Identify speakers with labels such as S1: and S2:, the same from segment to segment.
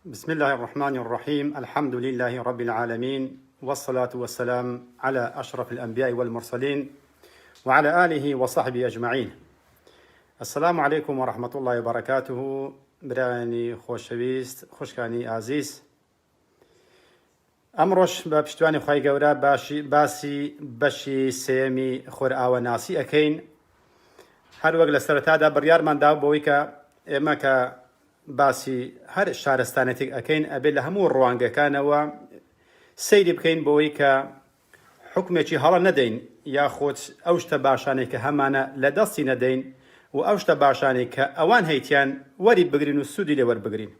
S1: بسم الله الرحمن الرحيم الحمد لله رب العالمين والصلاة والسلام على أشرف الأنبياء والمرسلين وعلى آله وصحبه أجمعين. السلام عليكم ورحمة الله وبركاته. براني خوشويست خوشكاني عزيز ئەمڕۆژ بە پشتیوانی خی گەورە باسی بەشی سێمی خۆرئاوە ناسی ئەکەین. هەروەک لە سەرەتادا بڕیارماندا بۆەوەی کە ئێمە کە باسی هەر شارستانێتێک ئەەکەین ئەبێت لە هەموو ڕوانگەکانەوە سەیری بکەین بۆەوەی کە حکمێکی هەڵە نەدەین یاخۆت ئەو شتە باشانەی کە هەمانە لە دەستی نەدەین و ئەو شتە باشانەی کە ئەوان هەیتیان وەری بگرین و سوودی لێ وەربگرین.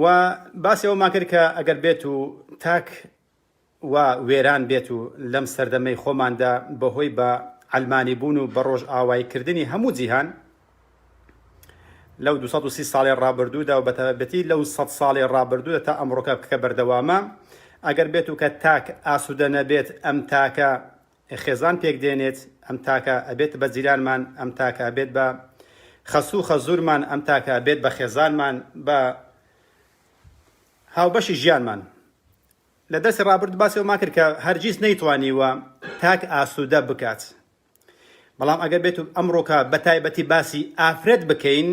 S1: و باسی ئەومان کرد کە ئەگەر بێت و تاک و وێران بێت و لەم سەردەمەی خۆماندا بەهۆی بە عەلمانی بوون و بە ڕۆژ ئاوایکردنی هەموو جیهان لەو 230 ساڵی ڕابردوودا و بەتابەتی لەو 100 ساڵی ڕابردوودا تا ئەمڕۆکە کە بەردەوامە ئەگەر بێت و کە تاک ئاسوودە نەبێت ئەم تاکە خێزان پێک دێنێت، ئەم تاکە ئەبێت بە جیرانمان، ئەم تاکە ئەبێت بە خەسوو خەزوورمان، ئەم تاکە ئەبێت بە خێزانمان، بە هاوبەشی ژیانمان. لە دەستی ڕابرد باسی ئەومان کرد کە هەرگیز نەیتوانیوە تاک ئاسوودە بکات. بەڵام ئەگەر بێت و ئەمڕۆکە بە تایبەتی باسی ئافرەت بکەین،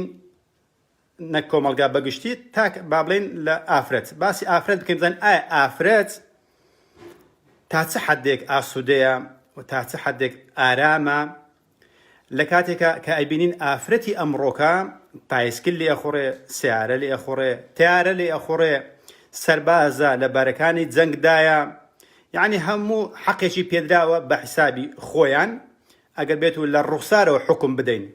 S1: نەک کۆمەلگا بەگشتی، تاک با بڵێن لە ئافرەت باسی ئافرەت بکەین، بزانین ئایا ئافرەت تا چ حەدێک ئاسوودەیە و تا چ حەدێک ئارامە لە کاتێکە کە ئەیبینین ئافرەتی ئەمڕۆکە پایسکل لێ ئەخۆڕێ، سیارە لێ ئەخۆڕێ، تیارە لێ ئەخۆڕێ، سەربازە لە بارەکانی جەنگدایە، یعنی هەموو حەقێکی پێدراوە بە حیسابی خۆیان. ئەگەر بێت و لە ڕوخسارەوە حکم بدەین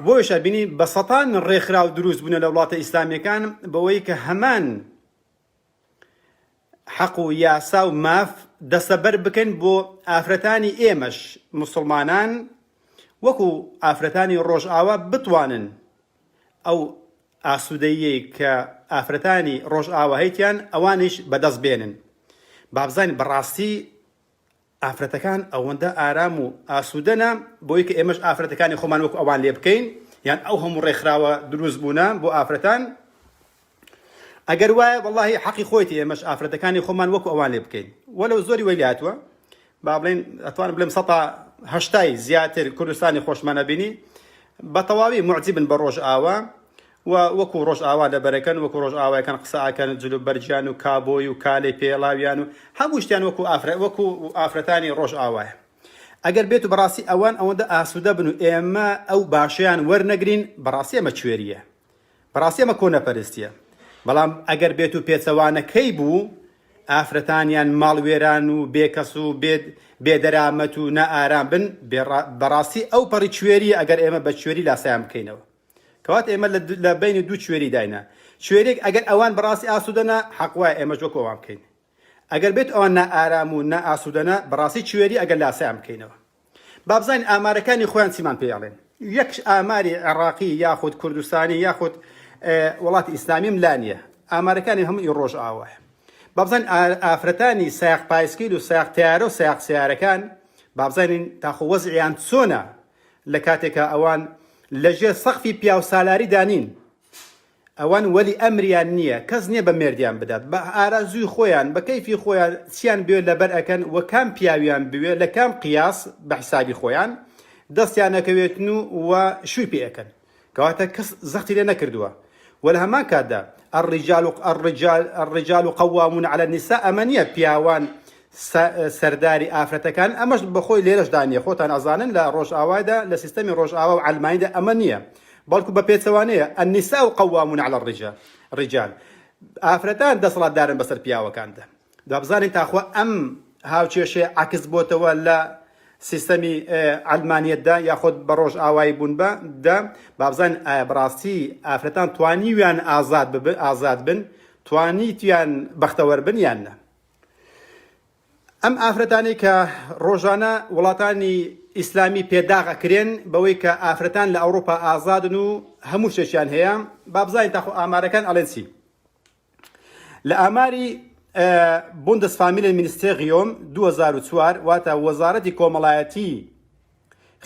S1: بۆیش بینی بە سەتان ڕێکخرا و دروست بوونە لە وڵاتە ئیسلامیەکان بەوەی کە هەمان حەق و یاسا و ماف دەستەبەر بکەن بۆ ئافرەتانی ئێمەش موسڵمانان، وەکو ئافرەتانی ڕۆژئاوا بتوانن ئەو ئاسوودەیەی کە ئافرەتانی ڕۆژئاوا هەیتیان ئەوانیش بەدەست بێنن. با بزانین بەڕاستی ئافرەتەکان ئەوەندە ئارام و ئاسوودەنە بۆی کە ئێمەش ئافرەتەکانی خۆمان وەکو ئەوان لێ بکەین، یان ئەو هەموو ڕێکخراوە دروست بوونە بۆ ئافرەتان. ئەگەر وایە وەڵڵاهی حەقی خۆیتی ئێمەش ئافرەتەکانی خۆمان وەکو ئەوان لێ بکەین. وەلەو زۆری وەی لاتوە، با بڵێن ئەتوانم بڵێم 180 زیاتر کوردستانی خۆشمانە بینی بە تەواوی معجبن بە ڕۆژئاوا و وەکو ڕۆژئاوا لەبەرەکەن، وەکو ڕۆژئاوایەکان قسە ئاکەن، جلوبەرجیان و کابۆی و کالەی پێڵاویان و هەموو شتیان وەکو ئافرەتانی ڕۆژئاوایە. ئەگەر بێت و بەڕاستی ئەوان ئەوەندە ئاسوودە بن و ئێمە ئەو باشیان وەرنەگرین، بەڕاستی ئەمە کوێریە، بەڕاستی ئەمە کۆنەپەرستیە. بەڵام ئەگەر بێت و پێچەوانەکەی بوو ئافرەتانیان ماڵوێران و بێکەس و بێدەرامەت و نەئارام بن، بەڕاستی ئەو پەڕی کوێریە ئەگەر ئێمە بە کوێری لاسایان بکەینەوە. کەوات ئێمە لە بینی دوو کوێری داینە. کوێرێک ئەگەر ئەوان بەڕاستی ئاسوودەنە حەق وایە ئێمەش وەکو ئەوان بکەین. ئەگەر بێت ئەوان نەئارام و نەئاسوودەنە بەڕاستی کوێری ئەگەر لاسایان بکەینەوە. با بزانین ئامارەکانی خۆیان چیمان پێڵێن. یەک ئاماری عێراقی یاخود کوردستانی یاخود وڵاتی ئیسلامیم لا نییە، ئامارەکانی هەمووی ڕۆژئاوایە. با بزانین ئافرەتانی سایق پایسکیل و سایق تیارە و سایق سیارەکان با بزانین تاخۆ وەزعیان چۆنە لە کاتێکە ئەوان لەژێر سەقفی پیاو سالاری دانین. ئەوان وەلی ئەمریان نییە، کەس نییە بە مێردیان بدات، بە ئارازووی خۆیان بە کەیفی خۆیان چیان بوێ لەبەر ئەکەن و کام پیاویان بوێ لە کام قیاس بە حسابی خۆیان دەستیان نەکەوێتن و شووی پێ ئەکەن، کەواتە کەس زەختی لێ نەکردووە. وەلە هەمان کاتدا الرجال قوامون على النساء، ئەمە نییە پیاوان سەرداری ئافرەتەکان، ئەمەش بەخۆی لێرەش دانیە. خۆتان ئەزانن لە ڕۆژئاوایدا لە سیستەمی ڕۆژئاوا و عەلمانیدا ئەمە نییە، بەڵکو بە پێچەوانەیە النساء قوامون على الرجال، ئافرەتان دەسەڵاتدارن بەسەر پیاوەکاندا. دا بزانین تاخوا ئەم هاوچێشەیە عەکس بۆتەوە لە سیستەمی عەلمانیەتدا یاخود بە ڕۆژئاوایی بوون بەدا. با بزانین ئایا بەڕاستی ئافرەتان توانیویان ئازاد بن، توانیتیان بەختەوەر بن یان نە. ئەم ئافرەتانی کە ڕۆژانە وڵاتانی ئیسلامی پێداغەکرێن بەوەی کە ئافرەتان لە ئەوڕۆپا ئازادن و هەموو شتێکیان هەیە، با بزانین تاخۆ ئامارەکان ئەڵێن چی. لە ئاماری بوندسفامیلێنministerium 2004 واتە وەزارەتی کۆمەڵایەتی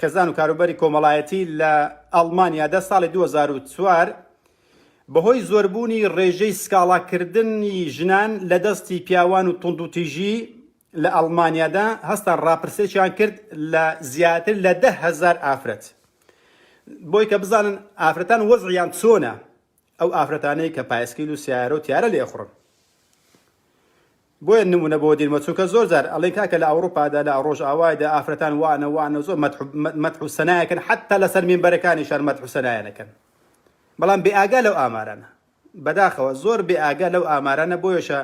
S1: خێزان و کاروبەری کۆمەڵایەتی لە ئەڵمانیادا ساڵی 2004 بەهۆی زۆربوونی ڕێژەی سکاڵاکردنی ژنان لە دەستی پیاوان و توندوتیژی لە ئەڵمانیادا هەستان ڕاپرسێکیان کرد لە زیاتر لە 10,000 ئافرەت بۆی کە بزانن ئافرەتان وەزعیان چۆنە ئەو ئافرەتانەی کە پایسکیل و سیارە و تیارە لێخڕن بۆیە نمونە بۆ دینمە چونکە زۆر جار ئەڵێن کاکە لە ئەوروپادا لە ڕۆژئاوایدا ئافرەتان وانە زۆر مەدح و سەنایەکەن حتى لەسەر مینبەرەکانیشان مەدح و سەنایەکەن بەڵام بێئاگا لەو ئامارانە بەداخەوە زۆر بێئاگا لەو ئامارانە بۆیەشە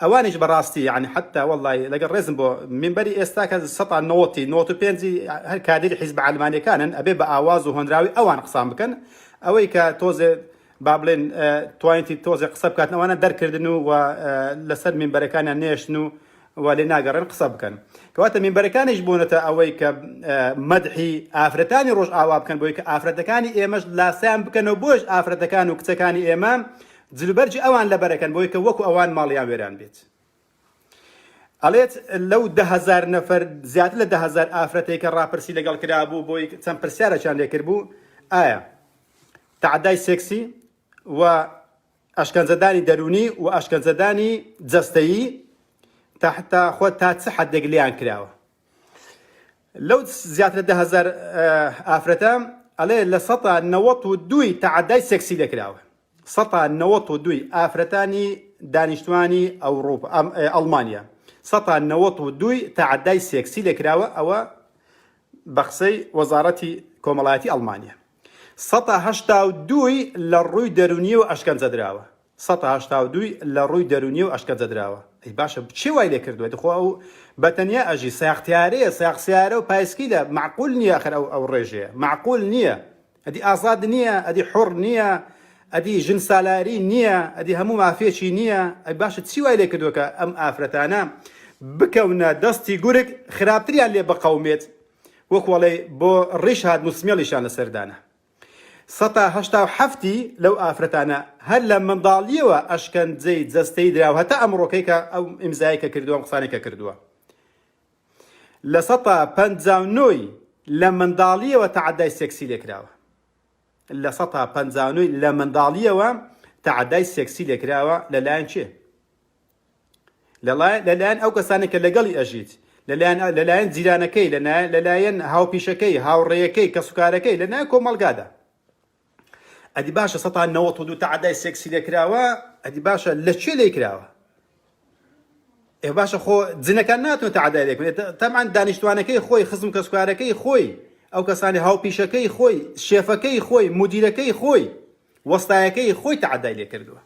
S1: ئەوانیش بەڕاستی یعنی حتى وەڵڵی لەگەڵ ڕێزم بۆ مینبەری ئێستا کە 95 هەر کادری حیزب عەلمانیەکانن ئەبێ بە ئاواز و هۆنراوی ئەوان قسان بکەن ئەوەی کە تۆزێ با بڵێن توانیتی تۆزێ قسە بکاتن ئەوانە دەرکردن و لەسەر مینبەرەکانیان نێشتن و لێ ناگەڕێن قسە بکەن کەواتە مینبەرەکانیش بوونەتە ئەوەی کە مەدحی ئافرەتانی ڕۆژئاوا بکەن بۆی کە ئافرەتەکانی ئێمەش لاسیان بکەنەوە بۆش ئافرەتەکان و کچەکانی ئێمە جلوبەرجی ئەوان لەبەرەکەن بۆی کە وەکو ئەوان ماڵیان وێران بێت ئەڵێت لەو 10,000 نەفەر زیاتر لە 10,000 ئافرەتەی کە ڕاپرسی لەگەڵ کرابوو بۆی چەند پرسیارەشان لێکرد بوو ئایا تعدای سێکسی و ئەشکەنجەدانی دەرونی و ئەشکەنجەدانی جەستەیی تحتا خۆ تا چه حدێک لیان کراوە لەو زیاتر لە 10,000 ئافرەتە ئەڵێ لە 192 تعدای سێکسی لێکراوە 192 ئافرەتانی دانیشتوانی ئەڵمانیا 192 تعدای سێکسی لێکراوە ئەوە بە قسەی وەزارەتی کۆمەڵایەتی ئەڵمانیا 182 لە ڕووی دەرونی و ئەشکەنجە دراوە 182 لە ڕووی دەرونی و ئەشکەنجە دراوە ئەی باشە چی وای لێ کردووە دخۆ ئەو بەتەنیا ئەژی ساختیارەیە ساقسیارە و پایسکیلە معقول نییە ئەخر ئەو ڕێژەیە معقول نییە ئەدی ئازاد نییە ئەدی حوڕ نییە ئەدی ژن سالاری نییە ئەدی هەموو مافێکی نییە ئەی باشە چی وای لێ کردووە کە ئەم ئافرەتانە بکەونە دەستی گورگ خراپتریان لێ بەقەومێت وەکوەڵێ بۆ ڕیش هات موسمێڵیشان لەسەردانە 187 لەو ئافرەتانە هەر لە منداڵیەوە ئەشکەنجەی جەستەی دراوە هەتا ئەمڕۆکەی کە ئەو ئیمزایی کە کردووە ئەم قسانێک کە کردووە لە 159 لە منداڵیەوە تعدای سێکسی لێکراوە لە 159 لە منداڵیەوە تعدای سێکسی لێکراوە لەلایەن چێ لەلایەن ئەو کەسانێک کە لەگەڵی ئەژیت لەلایەن جیرانەکەی لەلایەن هاوپیشەکەی هاوڕێیەکەی کەسوکارەکەی لەلایەن کۆمەڵگادا ئەدی باشە 192 تعدای سێکسی لێکراوە ئەدی باشە لە چێ لێکراوە ئێ باشە خۆ جنەکان ناتوانێت تعدای لێکرێت تەمان دانیشتوانەکەی خۆی خزم کەسوکارەکەی خۆی ئەو کەسانی هاوپیشەکەی خۆی شێفەکەی خۆی مدیرەکەی خۆی وەستایەکەی خۆی تعدای لێ کردووە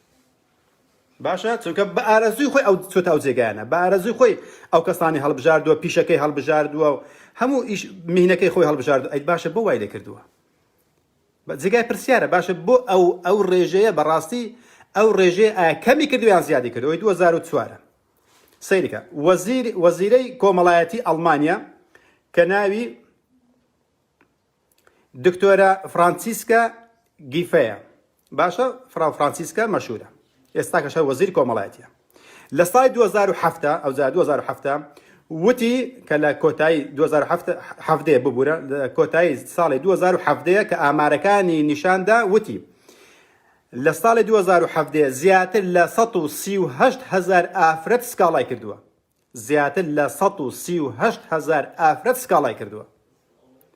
S1: باشە چونکە بە ئارەزوی خۆی ئەو چۆتە ئەو جێگایانە بە ئارەزوی خۆی ئەو کەسانی هەڵبژاردووە پیشەکەی هەڵبژاردووە و هەموو ئیش مهنەکەی خۆی هەڵبژاردووە ئەی باشە بۆ وای لێ کردووە جێگای پرسیارە باشە بۆ ئەو ڕێژەیە بەڕاستی ئەو ڕێژەیە ئایا کەمی کردو یان زیادی کردو ئەوی 2004 سەیرکە وەزیرەی کۆمەڵایەتی ئەڵمانیا کە ناوی دکتۆرە فرانسیسکا گیفەیە باشە فرانسیسکا مەشهورە ئێستا کەشە وەزیری کۆمەڵایەتیە لە ساڵی 2007 ئەو 2007 وتی کە لە کۆتایی 2007 ببوورە لە کۆتایی ساڵی 2007 کە ئامارەکانی نیشاندا وتی لە ساڵی 2007 زیاتر لە 138,000 ئافرەت سکاڵای کردووە زیاتر لە 138,000 ئافرەت سکاڵای کردووە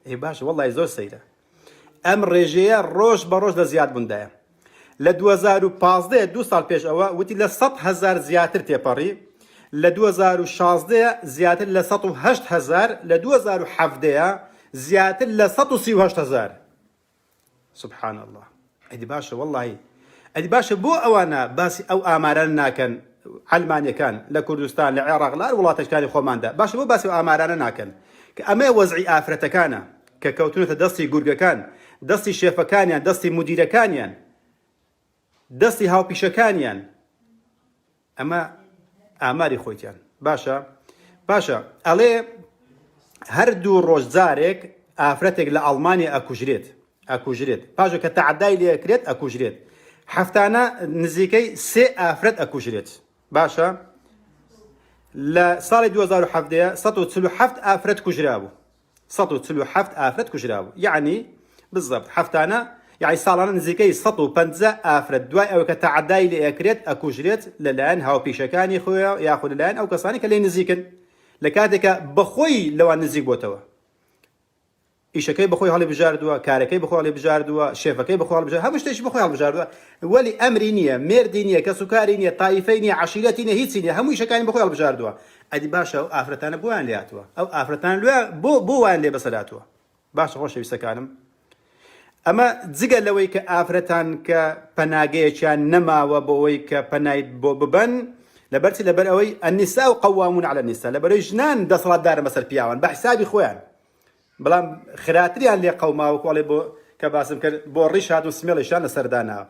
S1: ئێ باشە وەڵڵی زۆر سەیرە ئەم ڕێژەیە ڕۆژ بە ڕۆژ لە زیاد بووندایە لە 2015 2 ساڵ پێش ئەوە وتی لە 100,000 زیاتر تێپەڕی لە 2016 زیاتر لە 108,000 لە 2017 زیاتر لە 138,000 سبحان الله ئەدی باشە وەڵڵی ئەدی باشە بۆ ئەوانە باسی ئەو ئاماران ناکەن ئەلمانیەکان لە کوردستان لە عێراق لە هەر وڵاتەکانی خۆماندا باشە بۆ باسی ئەو ئامارانە ناکەن کە ئەمە وەزعی ئافرەتەکانە کە کەوتونەتە دەستی گورگەکان دەستی شێفەکانیان دەستی مدیرەکانیان دەستی هاوپیشەکانیان ئەمە ئاماری خۆیتیان باشە ئەڵێ هەردوو ڕۆژ جارێک ئافرەتێک لە ئەڵمانیا ئەکوژرێت پاشە کە تەعەدای لێکرێت ئەکوژرێت هەفتانە نزیکەی 3 ئافرەت ئەکوژرێت باشە لە ساڵی 2017 147 ئافرەت کوژرابوو 147 ئافرەت کوژرابوو یعنی بالضبط هەفتانە یعنی ساڵانە نزیکەی 150 ئافرەت دوای ئەوە کە تەعەدای لێ ئەکرێت ئەکوژرێت لەلایەن هاوپیشەکانی خۆیان یاخود لەلایەن ئەو کەسانی کە لێ نزیکن لە کاتێکە بەخۆی لەوان نزیک بۆتەوە ئیشەکەی بەخۆی هەڵی بژاردووە کارەکەی بەخۆی هەڵی بژاردووە شێفەکەی بەخۆی هەڵی بژاردووە هەموو شتێکی بەخۆی هەڵی بژاردووە وەلی ئەمری نییە مێردی نییە کەسوکاری نییە تایفەی نییە عەشیرەتی نییە هیچی نییە هەموو ئیشەکانی بەخۆی هەڵی بژاردووە ئەدی باشە ئەو ئافرەتانە بۆیان لێهاتووە ئەو ئافرەتان بۆ وایان لێ بەسەرهاتووە باشە خۆشەویستەکانم ئەمە جگە لەوەی کە ئافرەتان کە پەناگەیەکیان نەماوە بۆەوەی کە پەنای بۆ ببەن لەبەرچی لەبەر ئەوەی النساء قوامون على النساء لەبەرەوەی ژنان دەسەڵاتدارن بەسەر پیاوان بە حسابی خۆیان بەڵام خراتریان لێ قەوماوە کۆڵێ بۆ کە باسم کرد بۆ ڕیش هاتوو سمێڵیشان لەسەرداناوە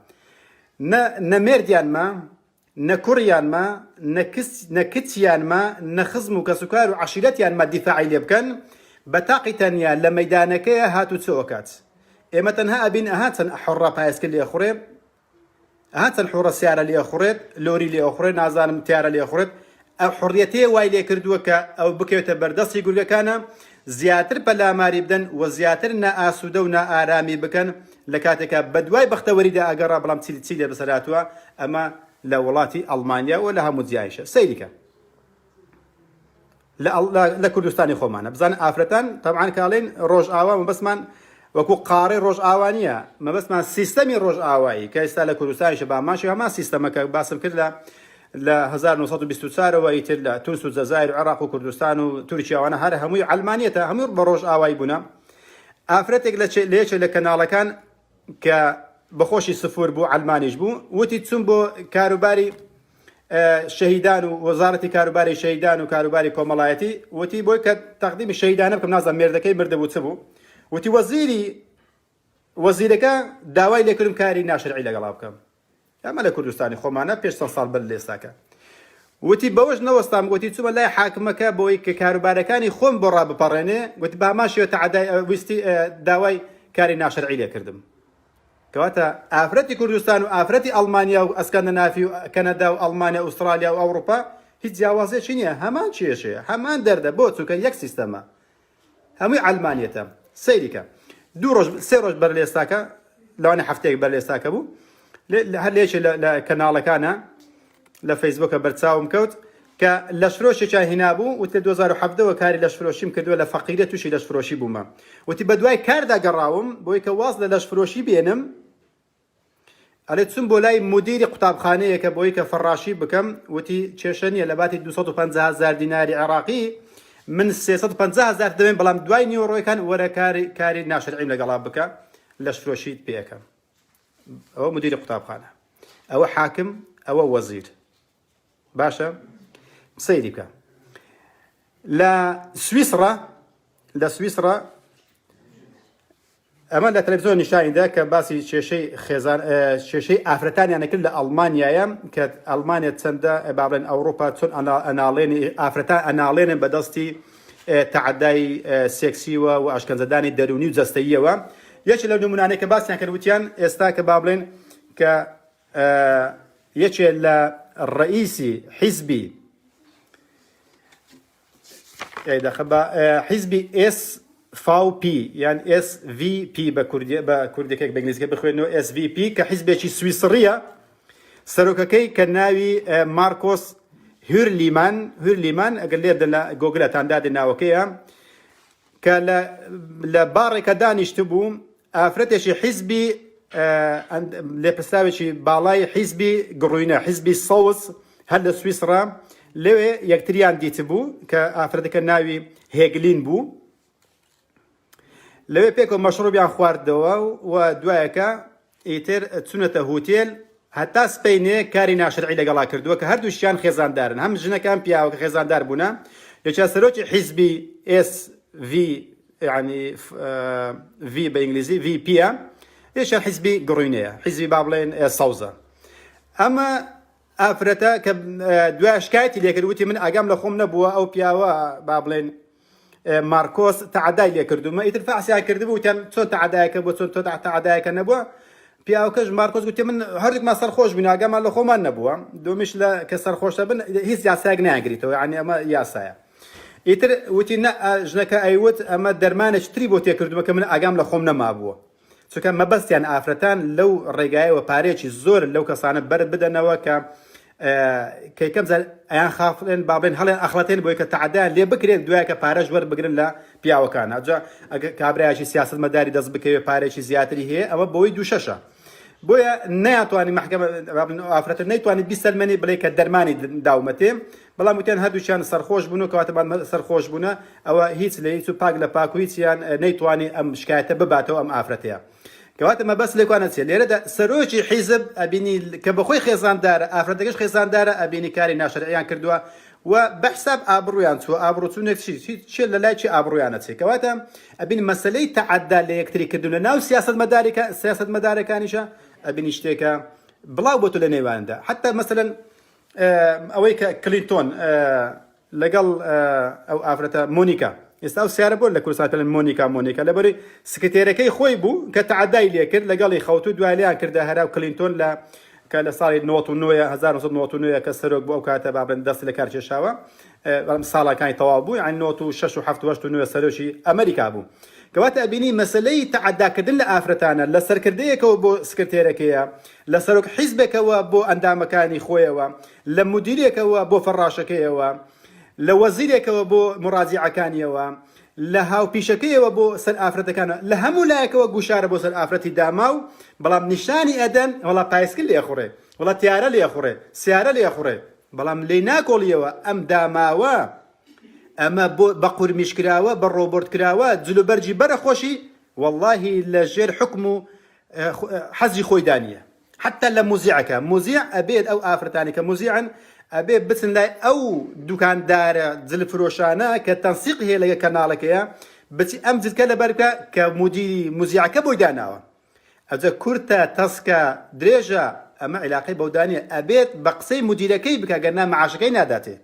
S1: نە مێردیانمە نە کوڕیانمە نە کچیانمە نە خزم و کەسوکار و عەشیرەتیانمە دیفاعی لێ بکەن بە تاقی تەنیا لە مەیدانەکەیە هاتوو چۆ کات ئێمە تەنها ئەبین ئەها چەند حوڕە پایسکە لێ خوڕێ ئەها چەند حوڕە سیارە لێ خوڕێت لۆری لێ خوڕێت نازانم تیارە لێ خوڕێت ئەو حوڕیەتەیە وای لێ کردووە کە ئەو بکەوێتە بەردەستی گورگەکانە زیاتر پەلاماری بدەن و زیاتر نائاسوودە و نائارامی بکەن لە کاتێکە بە دوای بەختەوەریدا ئەگەڕا بەڵام چی لێ بەسەرهاتووە ئەمە لە وڵاتی ئەڵمانیا و لە هەموو جیایشە سەیریکە لە کوردستانی خۆمانە بزانن ئافرەتان تەبعان کاڵێن ڕۆژ ئاوا مەبەستمان وەکو قاڕی ڕۆژ ئاوانیە مەبەستمان سیستەمی ڕۆژ ئاوایی کە ئێستا لە کوردستانیشە باماشی هەمان سیستەمەکە باسم کرد لە 1924ەوە ئیتر لە تونس و جەزایر و عێراق و کوردستان و تورکیاوانە هەر هەمووی ئەلمانیەتە هەمووی بە ڕۆژ ئاوایی بوونە ئافرەتێک لێچە لە کەناڵەکان کە بەخۆشی سفور بوو ئەلمانیش بوو وتی چوون بۆ کاروباری شەهیدان و وەزارەتی کاروباری شەهیدان و کاروباری کۆمەڵایەتی وتی بۆی کە تەقدیمی شەهیدانە بکەم نازانم مێردەکەی مردەبوو چ بوو وتی وەزیرەکە داوای لێکردم کاری ناشرعی لەگەڵا بکەم ئەمە لە کوردستانی خۆمانە پێش 100 ساڵ بەر لێستاکە وتی بەوەش نەوەستام گوتی چوومە لای حاکمەکە بۆی کە کاروبارەکانی خۆم بۆ ڕابپەڕێنێ گوتی باماشیوە تەعەدای ویستی داوای کاری ناشرعی لێکردم کەواتە ئافرەتی کوردستان و ئافرەتی ئەڵمانیا و ئەسکەندەنافی و کەنەدا و ئەڵمانیا و ئوسترالیا و ئەوروپا هیچ جیاوازیەکی نییە هەمان کێشەیە هەمان دەردە بۆ چووکە یەک سیستەمە هەمووی ئەلمانیەتە سەیریکە سێ ڕۆژ بەر لێستاکە لەوانەیە هەفتەیەک بەر لێستاکە بوو هەر لێچێ لە کەناڵەکانە لە فەیسبووکە بەرچاوم کەوت کە لەشفرۆشێکیان هێنابوو وتە 2017ەوە کاری لەشفرۆشیم کردووە لە فەقیرە تووشی لەشفرۆشی بوومە وتی بە دوای کاردا گەڕاوم بۆی کە واز لە لەشفرۆشی بێنم ئەلێ چوون بۆ لای مدیری قوتابخانەیەکە بۆی کە فەڕاشی بکەم وتی کێشە نییە لە باتی 250,000 دیناری عێراقی من 350,000 دەبێن بەڵام دوای نیوەڕۆیەکان وەرە کاری ناشرعیم لەگەڵا بکە لەشفرۆشیت پێەکەم ئەوە مدیری قوتابخانە ئەوە حاکم ئەوە وەزیر باشە سەیری بکە لە سویسرا ئەمە لە تەلەڤیزۆن نیشانیدا کە باسی کێشەی ئافرەتانیان نەکرد لە ئەڵمانیایە کە ئەڵمانیا چەندە بابڵێن ئەوروپا چۆن ئەناڵێنی ئافرەتان ئەناڵێنن بەدەستی تەعەدای سێکسیوە و ئاشکەنجەدانی دەرونی و جەستەییەوە یەکێک لەو نمونانەی کە باسییان کرد وتیان ئێستا کە بابڵێن کە یەکێک لە ڕئیسی حیزبی حیزبی SVP یان SVP بە کوردیەکەی بەنگلیزیەکە بخوێنەوە SVP کە حیزبێکی سویسریە سەرۆکەکەی کە ناوی مارکۆس هورلیمان ئەگەر لێر لە گۆگلەتاندادی ناوەکەیە کە لە باڕێکە دانیشت بوو ئافرەتێکی حیزبی لێپرساوێکی باڵای حیزبی گڕوینە حیزبی سەوز هەر لە سویسرا لەوێ یەکتریان دیت بوو کە ئافرەتەکە ناوی هێگلین بوو لەوێ پێکەوە مەشروبیان خواردەوە و دوایەکە ئیتر چونەتە هوتێل هەتا سپەینێ کاری ناشرعی لەگەڵا کردووە کە هەردووشیان خێزاندارن هەم ژنەکان پیاوەکە خێزاندار بوونە یەکێ سەرۆکی حیزبی SV يعني في بإنجليزي VP إيش حزبي قرينية حزبي بابلين صوزة أما أفرتا كدواش كايت اللي كروتي من أقام لخوم نبوة أو بياوا بابلين ماركوس تعداي اللي كردو ما يترفع سيا كردو وتم صوت تعداي كبو صوت تعداي كنبوة بياوا كج ماركوس قلت من هردك ما صار خوش بنا أقام لخوم نبوة دو مش لا كسر خوش بن هي سياسة جناعريتو يعني أما ياسايا ئیتر وتی ژنەکە ئەیوت ئەمە دەرمانێک تری بۆ تێکردووە کە من ئاگام لە خۆم نەمابووە چونکە مەبەستیان ئافرەتان لەو ڕێگایەوە پارێکی زۆر لەو کەسانە بەر بدەنەوە کە کەیکەم ئەیان خافڵێن بابێن هەڵێن ئەخڵەتێن بۆی کە تعدایان لێ بکرێت دوایە کە پارەش وەربگرن لە پیاوەکان ئەجا کابراایکی سیاسەتمەداری دەست بکەوێت پارێکی زیاتری هەیە ئەوە بۆی دووشەشە بۆیە نەیانتوانی محکەمە ئافرەتە نەیتوانێت بیسەلمێنی بڵێ کە دەرمانی داومەتێ بەڵام وتیان هەردووچیان سەرخۆش بوون و کەواتەبان سەرخۆش بوونە ئەوە هیچ لە هیچ و پاک لە پاک و هیچیان نەیتوانی ئەم شکایەتە بباتەوە ئەم ئافرەتەیە کەواتە مەبەست لێکوانە چێت لێرەدا سەرۆکی حیزب ئەبینی کە بەخۆی خێزاندارە ئافرەتەکەش خێزاندارە ئەبینی کاری ناشەرعیان کردووە و بەحساب ئابڕویان چوە ئابڕوچوونێک چێت لە لای چی ئابڕویانە چێت کەواتە ئەبینی مەسەلەی تەعەدا لە یەکتری کردوونە ناو سیاسەتمەدارەکانیشە ئەبینی شتێکە بڵاو بۆ تۆ لە نێواندا حتا مەسەلەن ئەوەی کە کلینتۆن لەگەڵ ئەو ئافرەتە مۆنیکا ئێستا ئەو سیارە بۆ لە کوردستان پێڵێن مۆنیکا لەبەری سکرتێرەکەی خۆی بوو کە تعدای لێ کرد لەگەڵی خەوتو دوای لێیان کردە هەرا و کلینتۆن کە لە ساڵی 1999 کە سەرۆک بۆ ئەو کاتە بابن دەست لە کار کێشاوە ساڵەکانی تەواو بوو یعنی 96 و 79 سەرۆکی ئەمریکا بوو کەواتە ئەبینی مەسلەی تەعەداکردن لە ئافرەتانە لە سەرکردەیەکەوە بۆ سکرتێرەکەیە لە سەرۆک حیزبێکەوە بۆ ئەندامەکانی خۆیەوە لە مدیرێکەوە بۆ فەڕاشەکەیەوە لە وەزیرێکەوە بۆ مڕاجعەکانیەوە لە هاوپیشەکەیەوە بۆ سەر ئافرەتەکانە لە هەموو لایەکەوە گوشارە بۆ سەر ئافرەتی داما و بەڵام نیشانی ئەدەن وڵا پایسکل لێخوڕێ وڵا تیارە لێخوڕێ سیارە لێخوڕێ بەڵام لێ ناکۆڵیەوە ئەم داماوە ئەمە بە قورمیش کراوە بە ڕۆبۆرت کراوە جلوبەرجی بەرەخۆشی واللهی لە ژێر حکم و حەزی خۆی دانیە حتا لە موزیعەکە موزیع ئەبێت ئەو ئافرەتانی کە موزیعن ئەبێ بچن لای ئەو دوکاندارە جلفرۆشانە کە تەنسیق هەیە لەگە کەناڵەکەیە بچی ئەم جلکە لەبەر بکە کە مدیری موزیعەکە بۆی داناوە ئەجا کورتە تەسکە درێژە ئەمە عیلاقەی بەودانیە ئەبێت بە قسەی مدیرەکەی بکە گەرنا مەعاشەکەی ناداتێ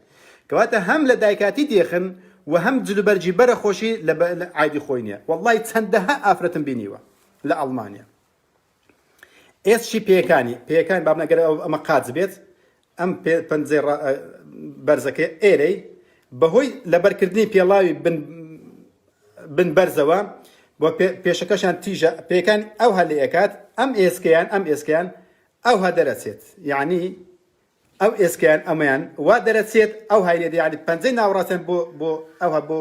S1: کەواتە هەم لە دایکاتی دێخن و هەم جلوبەرجی بەرەخۆشی لە عایدی خۆی نییە وەڵڵای چەندەها ئافرەتم بینیوە لە ئەڵمانیا ئێسشی پێیەکانی بابنەگەر ئەمە قاچ بێت ئەم پەنجەی بەرزەکەی ئێرەی بەهۆی لەبەرکردنی پێڵاوی بن بەرزەوە بۆ پێشەکەشان تیژە پێەکان ئەو هەلەیەکات ئەم ئێسکیان ئەو ها دەرەچێت یعنی ئەو ئێسکیان ئەمەیان وا دەرەچێت ئەو هایلێ یعنی پەنجەی ناوڕاستن بۆ ئەوها بۆ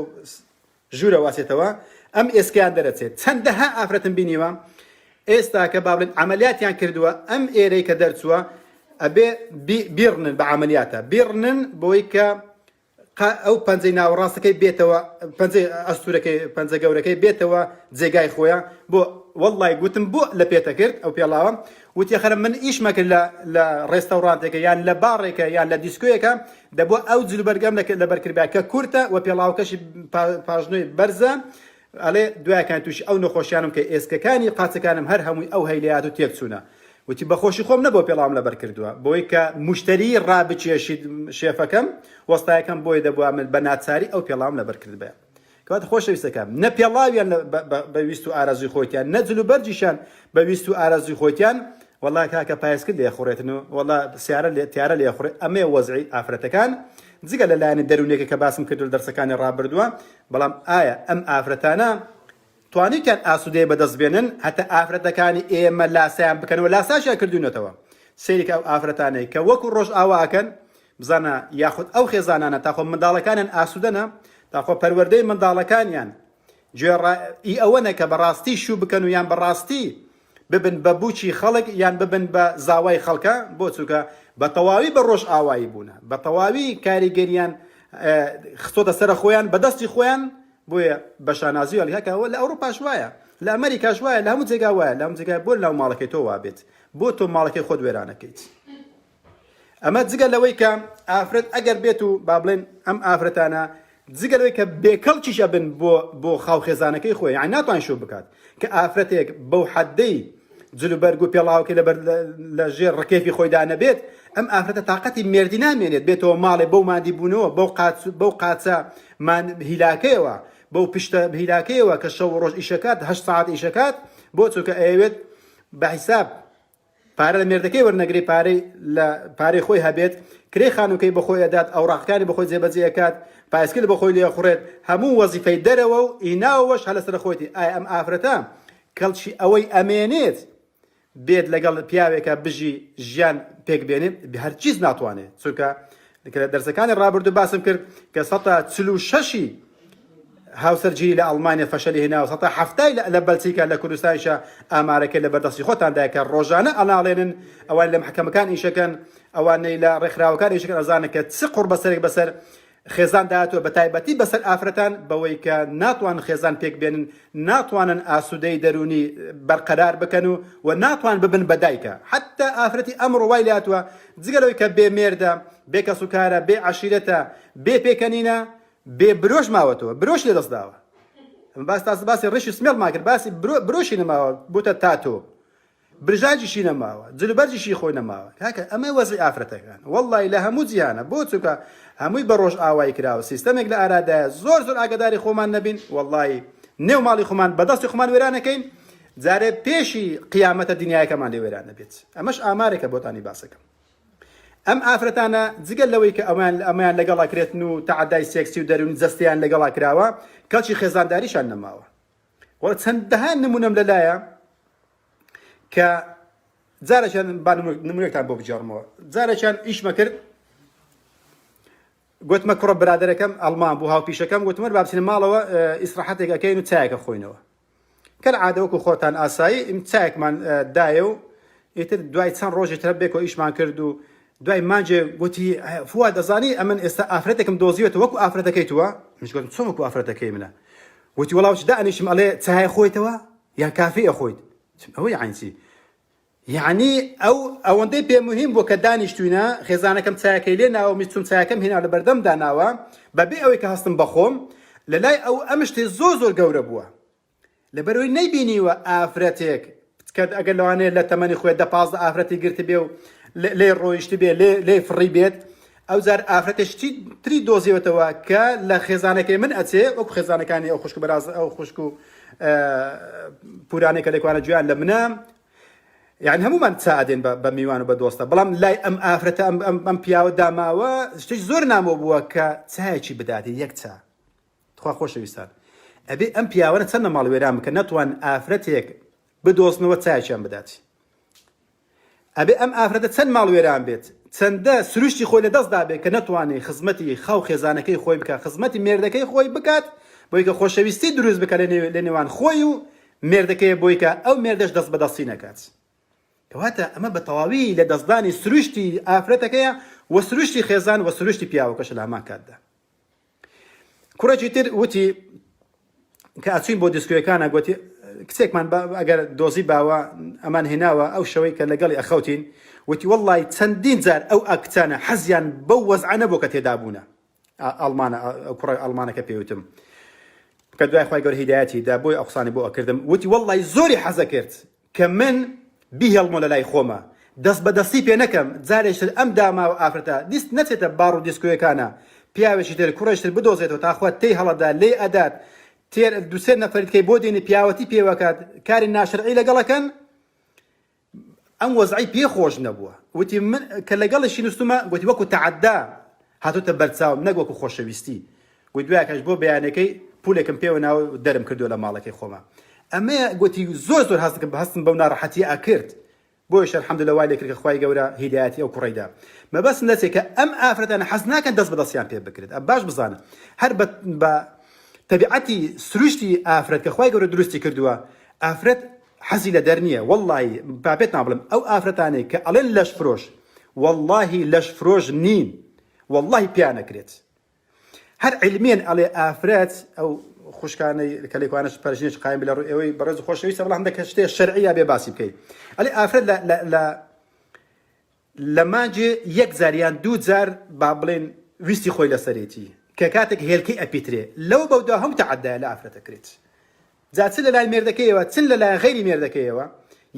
S1: ژوورە واسێتەوە ئەم ئێسکیان دەرەچێت چەندەها ئافرەتم بینیوە ئێستا کە بابلن عملیاتیان کردووە ئەم ئێرەی کە دەرچووە ئەبێ بیڕنن بە عملیاتە بیڕنن بۆی کە ئەو پەنجەی ناوەڕاستەکەی بێتەوە پەنجەی ئەستورەکەی پەنجە گەورەکەی بێتەوە جێگای خۆیان بۆ وەڵڵای گوتم بۆ لە پێتە کرد ئەو پێڵاوە وتی خەرە من ئیشمە کرد لە ڕێستەورانتێکە یان لە باڕێکە یان لە دیسکۆیەکە دەبوو ئەو جلوبەرگەم لەبەرکردبا کە کورتە و پێڵاوکەشی پاژنۆی بەرزە ئەڵێ دوایەکان تووشی ئەو نەخۆشیانم کە ئێسکەکانی قاچەکانم هەر هەمووی ئەو هەیلات و تێکچوونە وتی بەخۆشی خۆم نەبوو پێڵام لەبەر کردووە بۆی کە مشتری ڕابچێشی شێفەکەم وەستایەکەم بۆی دەبووە من بە ناچاری ئەو پێڵام لەبەر کردبێ کەواتە خۆشەویستەکەم نە پێڵاویان بەویست و ئارەزوی خۆیان نە جلوبەرجیشان بەویست و ئارەزوی خۆیان وەڵای کاکە پایسکرد لێخوڕێتن و وەڵا سیارە تیارە لێخوڕێ ئەمێ وەزعی ئافرەتەکان جگە لەلایەنی دەرونێکە کە باسم کردو دەرسەکانی ڕابردووە بەڵام ئایا ئەم ئافرەتانە توانیتیان ئاسوودەیە بەدەستبێنن هەتا ئافرەتەکانی ئێمە لاسایان بکەنەوە لاساشیان کردوونەتەوە سەیرێک ئەو ئافرەتانەی کە وەکو ڕۆژ ئاواکەن بزانە یاخود ئەو خێزانانە تاخۆ منداڵەکانیان ئاسوودەنە تاخۆ پەروەردەی منداڵەکانیان گوێڕایی ئەوەنە کە بەڕاستی شوو بکەن و یان بەڕاستی ببن بە بوچی خەڵک یان ببن بە زاوای خەڵکە بۆ چووکە بە تەواوی بە ڕۆژ ئاوایی بوونە بە تەواوی کاریگەریان خستۆتە سەرە خۆیان بەدەستی خۆیان بۆیە بەشانازی هەڵیەکەوە لە ئەوروپاش وایە لە ئەمریکاش وایە لە هەموو جێگا وایە لە هەموو جێگا بۆ لەو ماڵەکەی تۆ وابێت بۆ تۆ ماڵەکەی خۆت وێرانەکەیت ئەمە جگە لەوەی کە ئافرەت ئەگەر بێت و با بڵێن ئەم ئافرەتانە جگە لەوەی کە بێکەڵکیشە بن بۆ خاو خێزانەکەی خۆی یعنی ناتوان شو بکات کە ئافرەتێک بەو حەدەی جلوبەرگ و پێڵاوکەی لە ژێر ڕکێفی خۆیدا نەبێت ئەم ئافرەتە تااقەتی مێردی نامێنێت بێتەوە ماڵێ بەو مادی بوونەوە بەو قاچە هیلاکەیەوە بەو پشتە هیلاکەیەوە کە شەو ڕۆژ ئیشەکات 8 ساعت ئیشەکات بۆ چووکە ئەوێت بە حیساب پارە لە مێردەکەی وەرنەگری پارەی خۆی هەبێت کرێ خانووکەی بەخۆی ئەدات ئەوراقەکانی بەخۆی جێبەجێەکات پایسکل بەخۆی لێخوڕێت هەموو وەزیفەی دەرەوە و ئیناوەش هەلەسەر خۆیتی ئایا ئەم ئافرەتە کەڵکی ئەوەی ئەمێنێت بێت لەگەڵ پیاوێکە بژی ژیان پێک بێنێت هەرگیز ناتوانێت چونکە دەرسەکانی ڕابردوو باسم کرد کە 146 هاوسەرگیری لە ئەڵمانیا فەشەلی هێناوە 170 لە بەلجیکا لە کوردستانیشە ئامارەکە لە بەردەستی خۆتاندایە کە ڕۆژانە ئەناڵێنن ئەوان لە محکەمەکان ئیشەکەن ئەوانەی لە ڕێکخراوەکان ئیشەکەن ئەزانن کە چ قوڕ بەسەرێک بەسەر خێزان داهاتوە بە تایبەتی بەسەر ئافرەتان بەوەی کە ناتوان خێزان پێک بێنن ناتوانن ئاسوودەی دەرونی بەرقەرار بکەن و ناتوان ببن بەدایکە حتا ئافرەتی ئەمڕۆ وای لاتوە جگەلەوەی کە بێ مێردە بێ کەسوکارە بێ عەشیرەتە بێ پێکەنینە بێ برۆش ماوەتەوە برۆش لێ دەستداوە باسی ڕێشی سمێڵ ماکرد باسی برۆشی نەماوە بوتە تاتۆ برژاجیشی نەماوە جلوبەرجیشی خۆی نەماوە کاکە ئەمە وەزعی ئافرەتەکان وەڵڵی لە هەموو جیهانە بۆ چونکە هەمووی بە ڕۆژ ئاوای کراوە سیستەمێک لە ئارادایە زۆر ئاگاداری خۆمان نەبین وەڵڵی نێو ماڵی خۆمان بەدەستی خۆمان وێرانەکەین جارێ پێشی قیامەتە دنیایەکەمان لێ وێران نەبێت ئەمەش ئامارێکە بۆتانی باسەکەم ئەم ئافرەتانە جگەل لەوەی کە ئەمان لەگەڵا کرێتن و تەعەدای سێکسی و دەرونی جەستیان لەگەڵا کراوە کەڵکی خێزانداریشان نەماوە وەڵە چەندەها نمونەم لەلایە کە جارێکیان با نمونەیەکتان بۆ بجێڕمەوە جارێکیان ئیشمە کرد گوتمە کوڕە برادەرەکەم ئەڵمان بوو هاوپیشەکەم گوتمە بابچینە ماڵەوە ئیسراحەتێک ئەکەین و چایەکە خۆینەوە کە عادە وەکو خۆتان ئاسایی چایەکمان دایە و ئیتر دوای چەند ڕۆژی ترە بێکەوە ئیشمان کرد و دوای مانجێ گوتی فواد دەزانی ئەمن ئێستا ئافرەتێکم دۆزیوێتە وەکو ئافرەتەکەی تووە منش گوتم چۆن وەکو ئافرەتەکەی منە گوتی وەڵاو چ دائنیشم ئەڵێ چای خۆیتەوە یان کافی ئەخۆیت ئەوە یعنی چی یعنی ئەوەندەی پێ مهم بۆ کە دانیشتوینە خێزانەکەم چایەکەی لێ ناوە میچوم چایەکەم هێنا لە بەردەم داناوە بەبێ ئەوەی کە هەستم بەخۆم لەلای ئەو ئەم شتێ زۆر گەورە بووە لەبەرەوەی نەیبینیوە ئافرەتێک کە ئەگەر لەوانەیە لە تەمەنی خۆی 10-15 ئافرەتی گرت بێ و لێ ڕۆیشتی بێ لێ فڕی بێت ئەو جار ئافرەتێشتی تری دۆزیوەتەوە کە لە خێزانەکەی من ئەچێ وەکو خێزانەکانی ئەو خوشک بەراز ئەو خوشک و پورانێکە لێکوانە جویان لە منە یعنی هەمومان چادێن بە میوان و بە دۆستە بەڵام لای ئەم ئافرەتە ئەم پیاوە داماوە شتێک زۆر نامەوە بووە کە چایەکی بداتێ یەک چا خوا خۆشەویستان ئەبێ ئەم پیاوەرە چەندە ماڵ وێران بکە نەتوان ئافرەتێک بدۆستنەوە چایەکیان بداتی ئەبێ ئەم ئافرەتە چەند ماڵ وێران بێت چەندە سروشتی خۆی لە دەستدا بێت کە نەتوانێت خزمەتی خاو خێزانەکەی خۆی بکات خزمەتی مێردەکەی خۆی بکات بۆی کە خۆشەویستی دروست بکە لە نێوان خۆی و مێردەکەی بۆی کە ئەو مێردەش دەست بەدەستی نەکات کەواتە ئەمە بە تەواوی لە دەستدانی سروشتی ئافرەتەکەیە و سروشتی خێزان و سروشتی پیاوەکەش لە هەمان کاتدا کوڕێکی تر وتی کە ئاچوین بۆ دیسکویەکانە گوتی کچێکمان ئەگەر دۆزی باوە ئەمان هێناوە ئەو شەوەی کە لەگەڵی ئەخەوتین وتی وەڵڵی چەندین جار ئەو ئەکچانە حەزیان بەو وەزعە نەبوو کە تێدا بوونە ئەڵمانە ئەو کوڕی ئەڵمانەکە پێوتم کە دوای خوای گەورە هیدایەتی دا بۆی ئەو قسانەی بۆ ئەکردم وتی وەڵڵی زۆری حەزە کرد کە من بیهێڵمەوە لە لای خۆمە دەست بەدەستی پێ نەکەم جارێکتر ئەم داماوە ئافرەتە دیست نەچێتە باڕ و دیسکویەکانە پیاوێکی تر کوڕێشتر بدۆزێتەوە تاخوات تێی هەڵەدا لێ ئەدات تێر دوسێ نەفەریتکەی بۆ دێنی پیاوەتی پێوەکات کاری ناشرعی لەگەڵەکەن ئەم وەزعی پێ خۆش نەبووە وتی من کە لەگەڵشی نووسمە گوتی وەکو تەعەدا هاتوتە بەرچاوم نەک وەکو خۆشەویستی گوتی دوایکەش بۆ بەیانەکەی پولێکم پێوە ناو دەرم کردو لە ماڵەکەی خۆمە ئەمە گوتی زۆر هەستم بەو ناڕەحەتیە ئەکرد بۆیش الحەمدولillah وای لێ کرد کە خوای گەورە هیدایەتی ئەو کوڕیدا مەبەست نەچێت کە ئەم ئافرەتانە حەز ناکەن دەست بەدەستیان پێ بکرێت باش بزانن هەر بە تەبیعەتی سروشتی ئافرەت کە خوای گەورە دروستی کردووە ئافرەت حەزی لە دەر نییە وەڵڵی بابێت نابڵم ئەو ئافرەتانەی کە ئەڵێن لەش فرۆش وەڵڵاهی لەش فرۆش نین وەڵڵی پیان نەکرێت هەر علمێن ئەڵێ ئافرەت ئەو خوشکانەی کە لێکوانش پەرژنێش قایم لە ڕووی ئەوەی بەڕێز خۆشەویستە بەڵام هەندێک شتێ شەرعیە بێ باسی بکەیت ئەڵێ ئافرەت لە مانجێ یەک جاریان دوو جار با بڵێن ویستی خۆی لەسەرێتی کە کاتێک هێلکەی ئەپیترێ لەو بەودا هەموو تەعەدایە لە ئافرەتە کرێت جا چ لە لای مێردەکەیەوە چ لە لای غەیری مێردەکەیەوە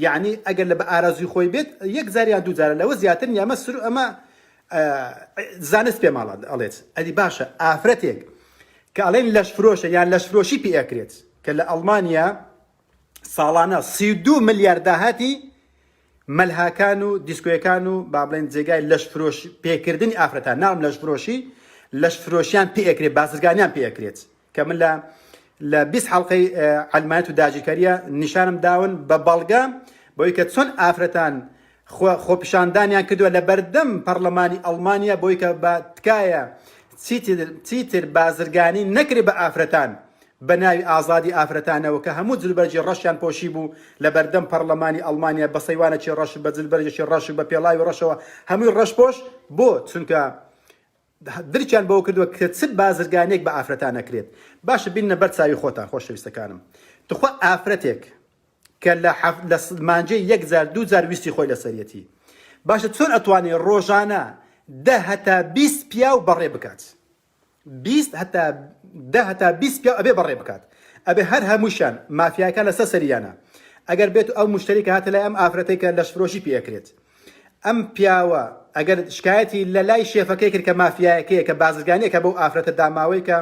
S1: یعنی ئەگەر لە بە ئارازوی خۆی بێت یەک جاریان دوو جارە لەوە زیاتر نیە ئەمە زانست پێ ماڵات ئەڵێت ئەدی باشە ئافرەتێک کە ئەڵێن لەش فرۆشە یان لەش فرۆشی پێ ئەکرێت کە لە ئەڵمانیا ساڵانە 32 ملیار داهاتی مەلهاکان و دیسکۆیەکان و با بڵێن جێگای لەش فرۆش پێکردنی ئافرەتان نام لەش فرۆشی لەش فرۆشیان پێ ئەکرێت بازرگانیان پێ ئەکرێت کە من لە لە 20 حەڵقەی عەلمانیەت و داگیرکاریە نیشانم داون بە بەڵگە بۆی کە چۆن ئافرەتان خۆپیشاندانیان کردووە لە بەردەم پەرلەمانی ئەڵمانیا بۆی کە بە تکایە چیتر بازرگانی نەکرێ بە ئافرەتان بە ناوی ئازادی ئافرەتانەوە کە هەموو جلبەرجی ڕەشیان پۆشی بوو لە بەردەم پەرلەمانی ئەڵمانیا بە سەیوانێکی ڕەش بە جلبەرجێکی ڕەش بە پێڵاوی ڕەشەوە هەمووی ڕەشپۆش بۆ چونکە درچیان بۆ کردووە کە چ بازرگانێک بە ئافرەتان نەکرێت. باشە بینە بەر چاوی خۆتان خۆشەویستەکانم، توخوا ئافرەتێک کە لە مانجەی 1000-2000 ویستی خۆی لەسەرەتی باشە چۆن ئەتوانێت ڕۆژانە 10 هەتا 20 پیاو بەڕێ بکات، 20 هەتا 20 پیاو ئەبێ بەڕێ بکات، ئەبێ هەر هەمووشان مافیاکان لەسەر سەریانە. ئەگەر بێت ئەو مشتریکە هاتە لای ئەم ئافرەتەی کە لەشفرۆشی پێکرێت، ئەم پیاوە ئەگەر شکایەتی لە لای شێفەکەی کرد کە مافیایەکەیە کە بازرگانیەکە بەو ئافرەتە داماوەی کە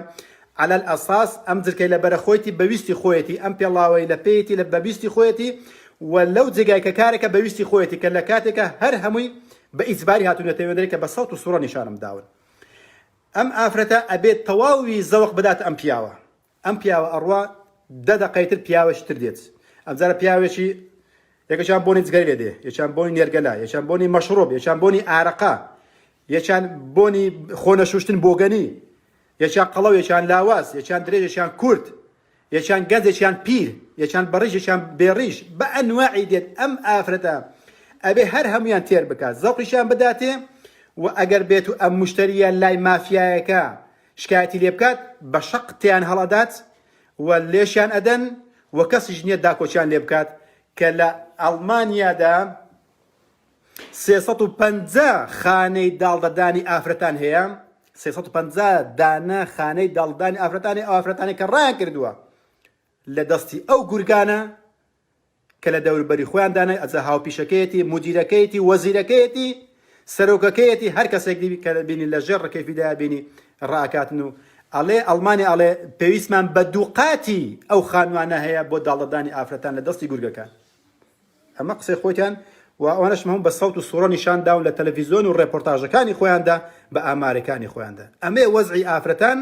S1: على الأساس ئەم جرکەی لە بەرە خۆیتی بەویستی خۆیەتی ئەم پێڵاوەی لە پێیەتی لە بەویستی خۆیەتی و لەو جێگای کە کارێکە بەویستی خۆیەتی کە لە کاتێکە هەر هەمووی بە ئیجباری هاتوونەتەوێنەرێک کە بە سەوت و سوڕە نیشانم داون. ئەم ئافرەتە ئەبێت تەواوی زەوق بدات ئەم پیاوە، ئەم پیاوە ئەڕوا 10 دقەیتر پیاوەشتر دێت. ئەمجارە پیاوێکی یەکەشان بۆنی جگەری لێ دێ، یەکیان بۆنی نێرگەلا، یەکیان بۆنی مەشڕۆب، یەکیان بۆنی ئارەقا، یەکیان بۆنی خۆنەشوشتن بۆگەنی، یەکیان قەڵەو، یەکیان لاواز، یەکیان درێژ، یەکیان کورت، یەکیان گەنج، یەکیان پیر، یەکیان بەڕیش، یەکیان بێڕیش، بە ئەنواعی دێت. ئەم ئافرەتە ئەبێ هەر هەمویان تێر بکات، زەوقیشیان بداتێ و ئەگەر بێت و ئەم مشتریە لای مافیایەکە شکایەتی لێ بکات بە شەق تیان هەڵەدات و لێشیان ئەدەن و کەسیش نییە داکۆچیان لێ بکات کە لە ئەڵمانیادا 350 خانەی داڵدەدانی ئافرەتان هەیە، 350 دانە خانەی داڵدانی ئافرەتانی ئەو ئافرەتانی کە ڕایان کردووە لە دەستی ئەو گورگانە کە لە دەوروبەری خۆیان دانای ئەجا هاوپیشەکەیەتی، مدیرەکەیەتی، وەزیرەکەیەتی، سەرۆکەکەیەتی، هەر کەسێک کە بینی لە ژێر ڕکەفیدا بینی ڕائکاتن و ئەڵێ ئەڵمانی ئەڵێ پێویستمان بە دووقاتی ئەو خانوانە هەیە بۆ داڵدەدانی ئافرەتان لە دەستی گورگەکان. ئەمە قسەی خۆیان و ئەوانەش هەموو بە سەوت و سوڕە نیشان داون لە تەلەڤیزیۆن و ڕێپۆرتاژەکانی خۆیاندا بە ئامارەکانی خۆیاندا. ئەمێ وەزعی ئافرەتان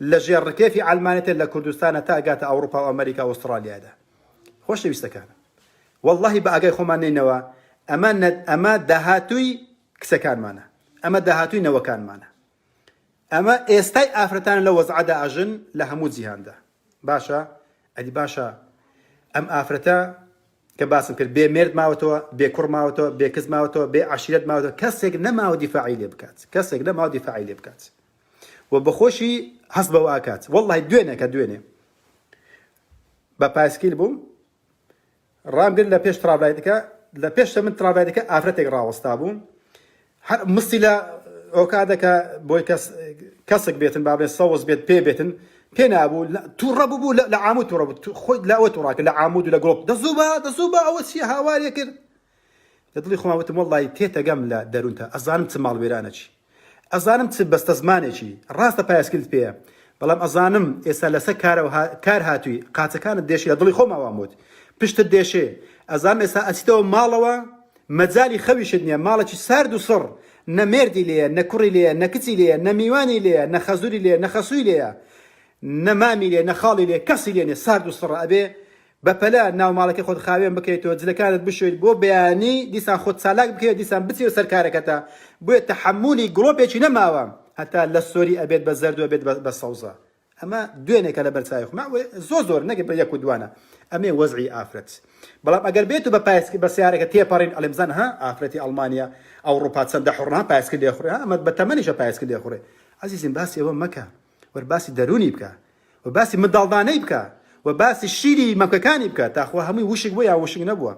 S1: لە ژێر ڕکێفی ئەڵمانێتە لە کوردستانە تا ئەگاتە ئەوروپا و ئەمریکا و ئوسترالیادا. خۆشەویستەکانە وەڵڵاهی بە ئاگای خۆمان نینەوە ئەمە داهاتووی کچەکانمانە، ئەمە داهاتووی نەوەکانمانە، ئەمە ئێستای ئافرەتان لە وەزعەدا ئەژن لە هەموو جیهاندا. باشە ئەدی باشە ئەم ئافرەتە کە باسم کرد بێ مێرد ماوەتەوە، بێ کوڕ ماوەتەوە، بێ کەس ماوەتەوە، بێ عەشیرەت ماوەتەوە، کەسێک نەماوە دیفاعی لێ بکات، کەسێک نەماوە دیفاعی لێ بکات و بەخۆشی هەست بەوە ئاکات. وەڵڵاهی دوێنێ بە پایسکیل بووم ڕامگرت لە پێش ترابلایتەکە، لە پێشتە من ترابلایتەکە ئافرەتێک ڕاوەستا بوو، هەر مستی لە ئۆکادەکە بۆی کەسێک بێتن بابێ سەوز بێت پێ بێتن پێ نابوو، تووڕە بوو لە عامود تووڕە بوو، خۆی لە ئەوە تووڕاکە لە عامود و لە گڵۆپ دەزوو بە ئەوە چیە هاوارێ کرد. دڵی خۆم وتم وەڵڵاهی تێتەگەم لە دەروونتە، ئەزانم چ ماڵوێرانە چی، ئەزانم چ بەستە زمانێکی ڕاستە پایسکلت پێیە، بەڵام ئەزانم ئێستا لەسەر کار هاتووی قاچەکانت دێشی، لە دڵی خۆم ئەواموت پشتت دێشێ، ئەزانم ئێستا ئەچیتەوە ماڵەوە مەجای خەویشت نییە، ماڵێکی سارد و سڕ، نە مێردی لێیە، نە کوڕی لێیە، نە کچی لێیە، نە میوانی لێیە، نە خەزوری لێیە، نە خەسووی لێیە، نە مامی لێ، نە خاڵی لێ، کەسی لێ نیە، سارد و سڕە. ئەبێ بەپەلە ناو ماڵەکەی خۆت خاوێن بکەیتەوە، جلەکانت بشوێت بۆ بەیانی دیسان خۆت چالاک بکەوێت، دیسان بچێت سەر کارەکەتە، بۆیە تەحەمولی گڵۆپێکی نەماوە هەتا لە سۆری ئەبێت بە زەرد و ئەبێت بە سەوزە. ئەمە دوێنێکە لە بەرچاوی خۆم زۆر نەگە بە یەک و دوانە، ئەمێ وەزعی ئافرەت. بەڵام ئەگەر بێت و بە سیارێکە تێپەڕین ئەڵێ بزان ها ئافرەتی ئەڵمانیا ئەوروپا چەندە حوڕان پایسکل لێخوڕێ، ئەمە بە تەمەنیشە پایسکل لێخوڕێ. عەزیزم باسی ئەوە مەکە، وەرباسی دەرونی بکە و باسی منداڵدانەی بکە و باسی شیری مەمکەکانی بکە تاخوا هەمووی وشک بووە یا وشک نەبووە.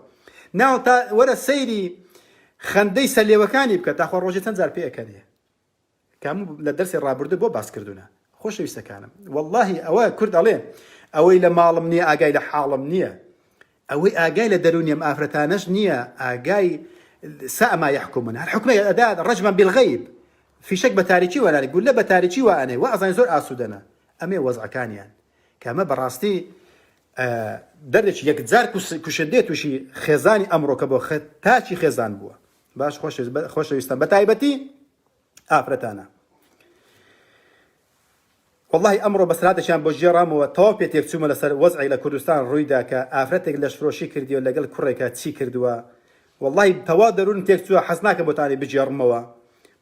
S1: ناو تا وەرە سەیری خەندەی سەرلێوەکانی بکە تاخوا ڕۆژێ چەند جار پێەکەنێ کاموو لە دەرسی ڕابردوو بۆ باسکردونە. خۆشەویستەکانم وەڵڵاهی ئەوە کورد ئەڵێ ئەوەی لە ماڵم نییە ئاگای لە حاڵم نییە، ئەوەی ئاگای لە دەرونیم ئافرەتانەش نییە، ئاگای سەما یحکومون، هەر حکمەی ئەدا ڕەجمەن بالغەیب، فیشەک بە تاریکی وانێ، گولە بە تاریکی وانێ و ئەزانین زۆر ئاسوودەنە. ئەمێ وەزعەکانیان کە ئەمە بەڕاستی دەردێکی یەکجار کوشندێت تووشی خێزانی ئەمڕۆکە بۆ تاچی خێزان بووە. باش خۆشەویستان بە تایبەتی ئافرەتانە. والله ئەمڕۆ بەسراتێکیان بۆ ژێڕامەوە تەواو پێتێک چوومە لەسەر وەزعی لە کوردستان ڕوویدا کە ئافرەتێک لەشفرۆشی کردیوە لەگەڵ کوڕێکە چی کردووە والله تەواو دەروون تێک چووە حەز ناکەم بۆتانی بجێڕمەوە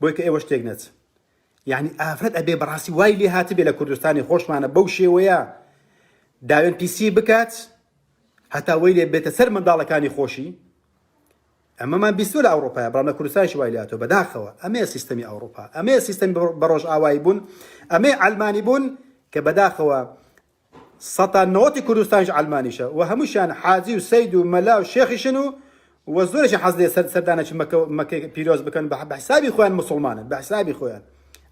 S1: بۆی کە ئێوە شتێک نەچ یعنی ئافرەت ئەبێ بەڕاستی وای لێ هاتبێ لە کوردستانی خۆشمانە بەو شێوەیە داوێن پیسی بکات هەتا وەی لێ بێتە سەر منداڵەکانی خۆشی ئەمەمان بیستوە لە ئەوروپایە بەڵام لە کوردستانیش وای لێ هاتووە بەداخەوە ئەمەیە سیستەمی ئەوروپا ئەمەیە سیستەمی بەڕۆژ ئاوایی بوون ئەمەیە ئەلمانی بوون کە بەداخەوە سەتا نەوەتی کوردستانیش ئەلمانیشە و هەمووشیان حاجی و سەید و مەلا و شێخیشن و زۆرێکی حەز لێ سەردانێکی مەکە پیرۆز بکەن بە حسابی خۆیان موسڵمانن بە حسابی خۆیان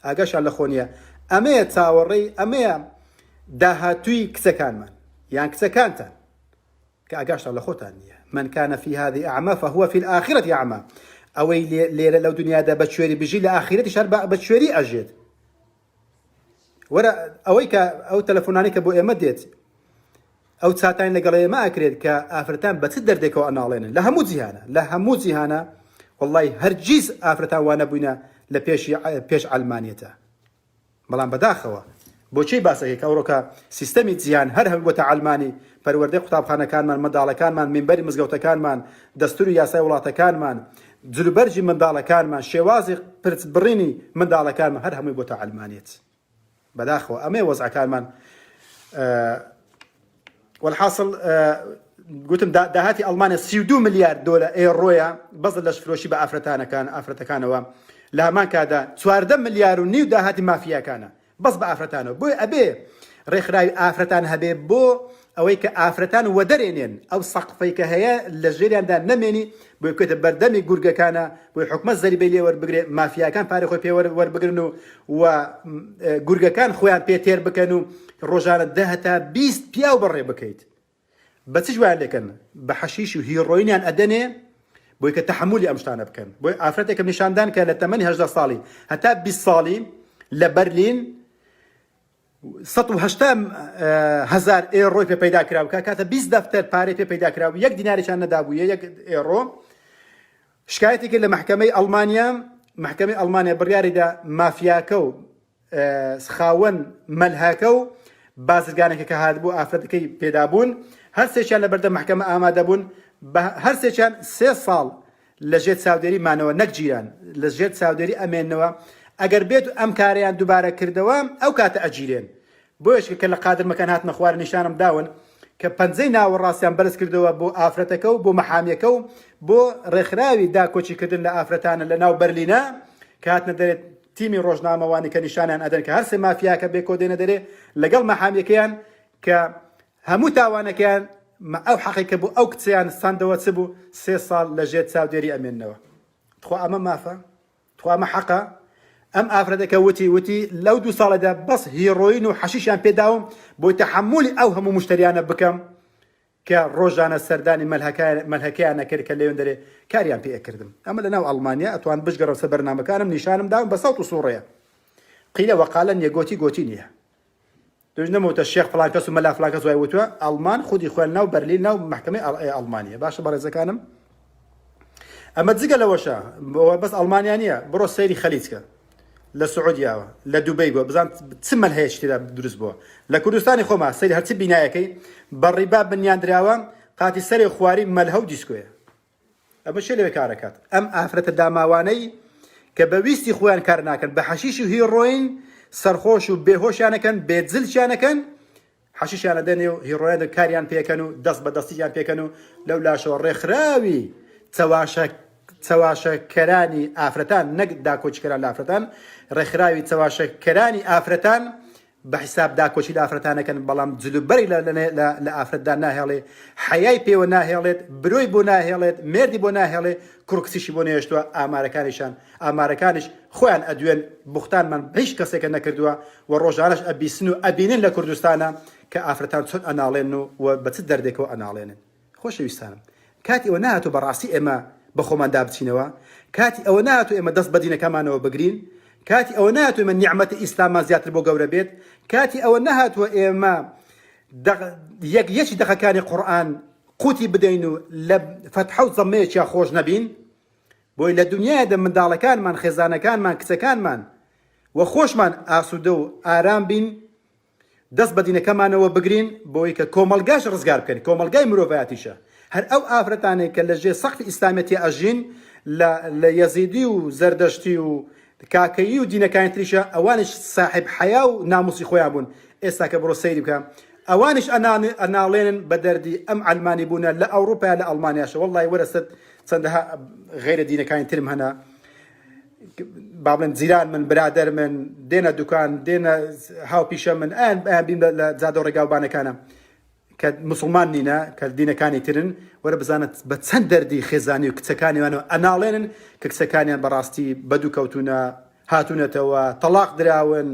S1: ئاگاشان لە خۆ نییە ئەمەیە چاوەڕێی ئەمەیە داهاتووی کچەکانمان یان کچەکانتان کە ئاگاشان لە خۆتان نییە من كان في هذه أعمى فهو في الآخرة أعمى أوي ليلة لو دنيا دا بتشوري بيجي لآخرتي شرب بتشوري أجد ورا أويك أو تلفوناني كبو إمديت أو ساعتين لقلي ما أكرد كأفرتان بتصدر ديكو أنا علينا لها موزي هنا والله هرجيز أفرتان وانا بينا لبيش علمانيته بلان بداخوة بۆچی باسەکە ئەوڕۆکە سیستەمی جیان هەر هەموو بۆتە ئەلمانی پەروەردەی قوتابخانەکانمان منداڵەکانمان مینبەری مزگەوتەکانمان دەستور و یاسای وڵاتەکانمان جلوبەرجی منداڵەکانمان شێوازی پرچ بڕینی منداڵەکانمان هەر هەمووی بۆتە ئەلمانیت بەداخەوە ئەمەیە وەزعەکانمان والحاصل گوتم داهاتی ئەڵمانیا 32 ملیار دۆلار ئێڕۆیە بەس لە شفرۆشی بە ئافرەتەکانەوە لە هەمان کادا 14 ملیار و نیو داهاتی مافیاکانە بەس بە ئافرەتانەوە بۆی ئەبێ ڕێکخراوی ئافرەتان هەبێ بۆ ئەوەی کە ئافرەتان وەدەرێنێن ئەو سەقفەی کە هەیە لە ژێریاندا نەمێنی بۆی بکەوێتە بەردەمی گورگەکانە بۆی حکومەت زەریبەی لێ وەربگرێ مافیاکان پارەی خۆی پێ وەربگرن و گورگەکان خۆیان پێ تێر بکەن و ڕۆژانە 10 تا 20 پیاو بەڕێ بکەیت بە چ جوایان لێکەن بە حەشیش و هیڕۆینیان ئەدەنێ بۆی کە تەحمولی ئەم شتانە بکەن بۆی ئافرەتێکم نیشاندان کە لە تەمەنی 18 ساڵی هەتا 20 ساڵی لە بەرلین 180,000 ئێڕۆی پێ پەیدا کراوە کاتە 20 دەفتەر پارەی پێ پەیدا کراوە یەک دیناریشان نەدابووە 1 ئێڕۆ شکایەتی کرد لە محکەمەی ئەڵمانیا بڕیاریدا مافیاکە و خاوەن مەلهاکە و بازرگانێکە کە هاتبوو ئافرەتەکەی پێدابوون هەر سێکیان لە بەردەم محکەمە ئامادە بوون هەر سێکیان 3 ساڵ لە ژێر چاودێری مانەوە نەک جیران لە ژێر چاودێری ئەمێننەوە ئەگەر بێت و ئەم کاریان دووبارە کردەوە ئەو کاتە ئەجیرێن بۆیش کە لە قادر مەکان هاتنە خوارد نیشانم داون کە پەنجەی ناوەڕاستیان بەرز کردەوە بۆ ئافرەتەکە و بۆ مەحامیەکە و بۆ ڕێکخراوی داکۆچیکردن لە ئافرەتانە لە ناو بەرلینە کە هاتنە دەرێت تیمی ڕۆژنامەوانی کە نیشانیان ئەدەن کە هەر سێ مافیاکە بێ کۆدێنە دەرێ لەگەڵ مەحامیەکەیان کە هەموو تاوانەکەیان ئەو حەقێکە بوو ئەو کچیان ساندەوە چ بوو 3 ساڵ لە ژێر چاودێری ئەمێننەوە خۆ ئەمە مافە خۆ ئەمە حەقە ئەم ئافرەتەکە وتی لەو 2 ساڵەدا بەس هیڕۆین و حەشیشیان پێداوم بۆی تەحمولی ئەو هەموو مشتریانە بکەم کە ڕۆژانە سەردانی مەلهەکەیان نەکرد کە لێوێن دەرێ کاریان پێ ئەکردم ئەمە لە ناو ئەڵمانیا ئەتوان بشگەڕم سەر بەرنامەکانم نیشانم داوم بە سەوت و سوڕەیە قیلە وەقالە نیە گۆتی نییە دوژ نەمەوتە شێخ فڵان کەس و مەلا فڵان کەس وای وتووە ئەڵمان خودی خۆیان ناو بەرلین ناو محکەمەی ئەڵمانیا باشە بەڕێزەکانم ئەمە جگە لەوەشە بەس ئەڵمانیا نییە بڕۆ سەیری خەلیجکە لە سعودیاوە لە دوبەی بووە بزان چ مەلهەیەکی تێدا دروست بووە لە کوردستانی خۆما سەیری هەرچی بینایەکەی بەڕیبا بنیاندراوە قاتی سەری خواری مەلهە و دیسکۆیە ئەمە شێ لەوێ کارەکات ئەم ئافرەتە داماوانەی کە بەویستی خۆیان کار ناکەن بە حەشیش و هیڕۆین سەرخۆش و بێهۆشیانەکەن بێجلشیانەکەن حەشیشیانە دەنێ و هیڕۆیان کاریان پێکەن و دەست بە دەستیان پێکەن و لەو لاشەوە ڕێکخراوی چەواشەکەرانی ئافرەتان نەک داکۆچیکەران لە ئافرەتان ڕێکخراوی چەواشەکەرانی ئافرەتان بە حیساب داکۆچی لە ئافرەتانەکەن بەڵام جلوبەری لە ئافرەتدا ناهێڵێ حەیای پێوە ناهێڵێت برۆی بۆ ناهێڵێت مێردی بۆ ناهێڵێ کوڕکسیشی بۆ نێشتووە ئامارەکانیش خۆیان ئەدوێن بوختانمان هیچ کەسێکە نەکردووە و ڕۆژانەش ئەبیسن و ئەبینن لە کوردستانە کە ئافرەتان چۆن ئەناڵێن و بە چ دەردێکەوە ئەناڵێنن خۆشەویستانم کاتی ئەوە نهاتوو بەڕاستی ئێمە بە خۆمان دابچینەوە کاتی ئەوە نهاتوو ئێمە دەست بە دینەکەمانەوە بگرین کاتی ئەوە نهاتوو ئێمە نیعمەتی ئیسلامان زیاتر بۆ گەورە بێت کاتی ئەوە نهاتووە ئێمە یەکی دەقەکانی قورئان قوتی بدەین و لە فەتحە و زەممەیەکیان خۆش نەبین بۆی لە دنیادا منداڵەکانمان خێزانەکانمان کچەکانمان و خۆشمان ئاسوودە و ئارام بین دەست بە دینەکەمانەوە بگرین بۆی کە کۆمەلگاش ڕزگار بکەین کۆمەلگای مرۆڤایەتیشە هەر ئەو ئافرەتانێک کە لەژێ سەختی ئیسلامەتی ئەژین لە یەزیدی و زەردەشتی و کاکەیی و دینەکانی تریشە ئەوانش صاحب حیا و ناموسی خۆیان بوون ئێستا کە بڕۆ سەیری بکە ئەوانش ئەناڵێنن بە دەردی ئەم ئەلمانی بوونە لە ئەوروپا لە ئەڵمانیاشە وەڵڵای وەرەسەد چەندەها غیرە دینەکانی ترم هەنا با بڵێن جیران من برادەر من دێنە دوکان دێنە هاوپیشە من ئەیان بین لە جادە و ڕێگاوبانەکانە کە مسلمان نینە کە دینەکانی ترن وەرە بزانێت بە چەند دەردی خێزانی و کچەکانیوانەوە ئەناڵێنن کە کچەکانیان بەڕاستی بەدوو کەوتونە هاتوونەتەوە تەلاق دراون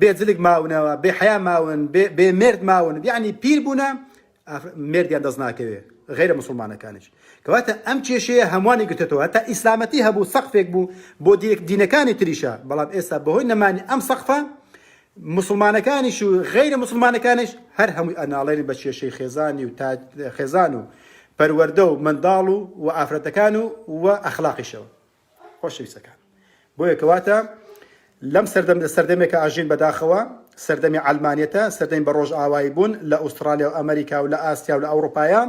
S1: بێجلک ماونەوە بێ حیا ماون بێ مرد ماون یعنی پیر بوونە مردیان دەست ناکەوێ غیرە مسلمانەکانیش کەواتە ئەم کێشەیە هەمووانی گرتێتەوە هەتا ئیسلامەتی هەبوو سەقفێک بوو بۆ دینەکانی تریشە بەڵام ئێستا بەهۆی نەمانی ئەم سەقفە مسلمانەکانیش و غیرە مسلمانەکانیش هەر هەمووی ئەناڵێنی بە کێشەی خێزانی و خێزان و پەروەردە و منداڵ و ئافرەتەکان و ئەخلاقیشەوە خۆشەویستەکان بۆیە کەواتە لەم سەردەمێکە ئاژین بەداخەوە سەردەمی ئەلمانیەتە سەردەمی بە ڕۆژ ئاوایی بوون لە ئوسترالیا و ئەمریکا و لە ئاسیا و لە ئەوروپایە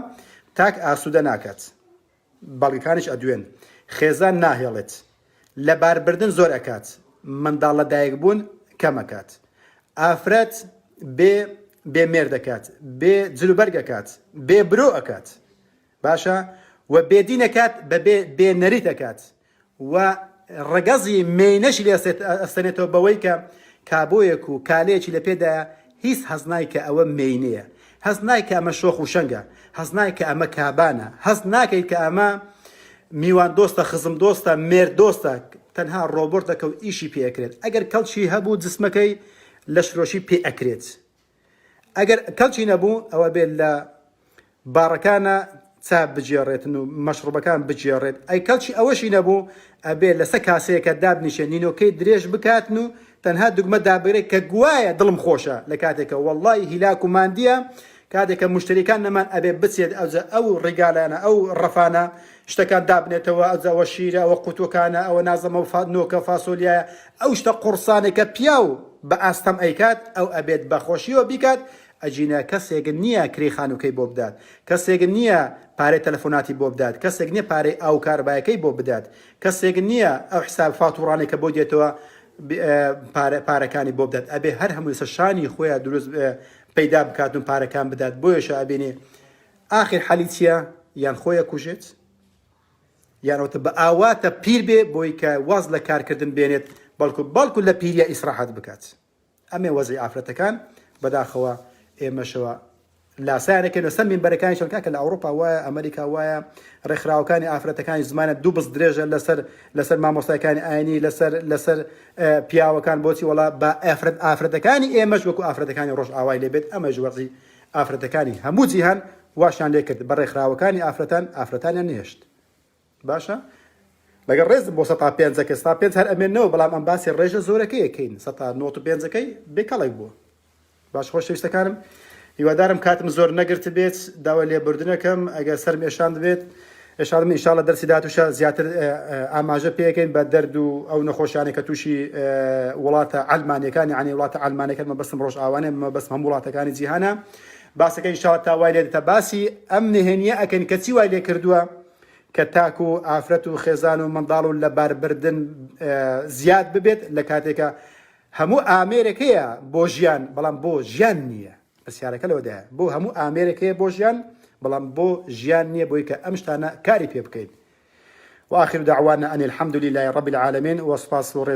S1: تاک ئاسوودە ناکات بەڵگەکانیش ئەدوێن خێزان ناهێڵێت لە باربردن زۆر ئەکات منداڵ لە دایک بوون کەمەکات ئافرەت بێ مێر دەکات بێ جلوبەرگ ئەکات بێ برۆ ئەکات باشە و بێدین ئەکات بە بێ نەریت ئەکات و ڕگەزی مێینەشی لێ ئەستێنێتەوە بەوەی کە کابۆیەک و کالەیەکی لە پێدایە هیچ هەزنای کە ئەوە مێینەیە هەز ناکە ئەمە شۆخ و شەنگە هەز ناکە ئەمە کابانە هەز ناکەیت کە ئەمە میوان دۆستە خزم دۆستە مێر دۆستە تەنها ڕۆبۆرتەکە و ئیشی پێ ئەکرێت ئەگەر کەڵکی هەبوو جسمەکەی لە شرۆشی پێ ئەکرێت ئەگەر کەڵکی نەبوو ئەوە بێت لە باڕەکانە چاپ بجێڕێتن و مەشروبەکان بجێڕێت ئەی کەڵکی ئەوەشی نەبوو ئەبێت لەسەر کاسەیەکە دابنیشێ نینۆکەی درێژ بکاتن و تەنها دوگمە دابرێت کە گوایە دڵم خۆشە لە کاتێکە وەڵڵی هیلاک و ماندیە کاتێکە مشتریکان نەمان ئەبێ بچێت ئەو ڕێگالانە ئەو ڕەفانە شتەکان دابنێتەوە ئەوە شیرە ئەوە قوتوەکانە ئەوە نازەمە نۆکە فاسۆلیایە ئەو شتە قورسانێکە پیا و بە ئاستەم ئەیکات ئەو ئەبێت بەخۆشیەوە بیکات ئەجینە کەسێک نییە کرێ خانووکەی بۆ بدات کەسێک نییە پارەی تەلەفۆناتی بۆ بدات کەسێک نییە پارەی ئاو کاربایەکەی بۆ بدات کەسێک نییە ئەو حساب فاتوڕانێک کە بۆ دێتەوە پارەکانی بۆ بدات ئەبێ هەر هەمووی شانی خۆیان دروست پەیدا بکات و پارەکان بدات بۆیەش ئەبێنێ ئاخر حەلی چییە یان خۆیە کوژێت یانەوەتە بە ئاواتە پیر بێ بۆی کە واز لە کارکردن بێنێت بەڵکو لە پیریە ئیسراحەت بکات ئەمێ وەزعی ئافرەتەکان بەداخەوە ئێمەشەوە لاسایانەکەن و سەر مینبەرەکانی شەکە کە لە ئەوروپا وایە ئەمریکا وایە ڕێکخراوەکانی ئافرەتەکانی زمانە دوو بەست درێژە لەسەر مامۆستایەکانی ئاینی لەسەر پیاوەکان بۆچی وڵا بە ئافرەتەکانی ئێمەش وەکو ئافرەتەکانی ڕۆژ ئاوای لێبێت ئەمەش وەزعی ئافرەتەکانی هەموو جیهان واشیان لێ کرد بە ڕێکخراوەکانی ئافرەتانیان نێشت باشە لەگەڵ ڕێز بۆ 105 105 هەر ئەمێنەوە بەڵام ئەم باسی ڕێژە زۆرەکەیەکەین 195ەکەی بێکەڵێک بووە باش خۆشەویستەکانم هیوادارم کاتم زۆر نەگرت بێت داوای لێبوردنەکەم ئەگەر سەرم ئێشان دەبێت ئێشادم ئینشاڵڵا دەرسی داتوشە زیاتر ئاماژە پێکەین بە دەرد و ئەو نەخۆشیانێک کە تووشی وڵاتە ئەلمانیەکانی عنی وڵاتە ئەلمانەکان مەبەستم ڕۆژ ئاوانێ مەبەست هەموو وڵاتەکانی جیهانە باسەکە ئینشاڵڵا تا وای لێ دێتە باسی ئەم نهێنیە ئەکەن کە چی وای لێ کردووە کە تاک و ئافرەت و خێزان و منداڵ و لە باربردن زیاد ببێت لە کاتێکە هەموو ئامێرێکەیە بۆ ژیان بەڵام بۆ ژیان نییە پرسیارەکە لەوەدایە بۆ هەموو ئامێرێکەیە بۆ ژیان بەڵام بۆ ژیان نییە بۆی کە ئەم شتانە کاری پێ بکەیت وآخر دعوانا أن الحمد لله رب العالمين وسپاس و ڕێز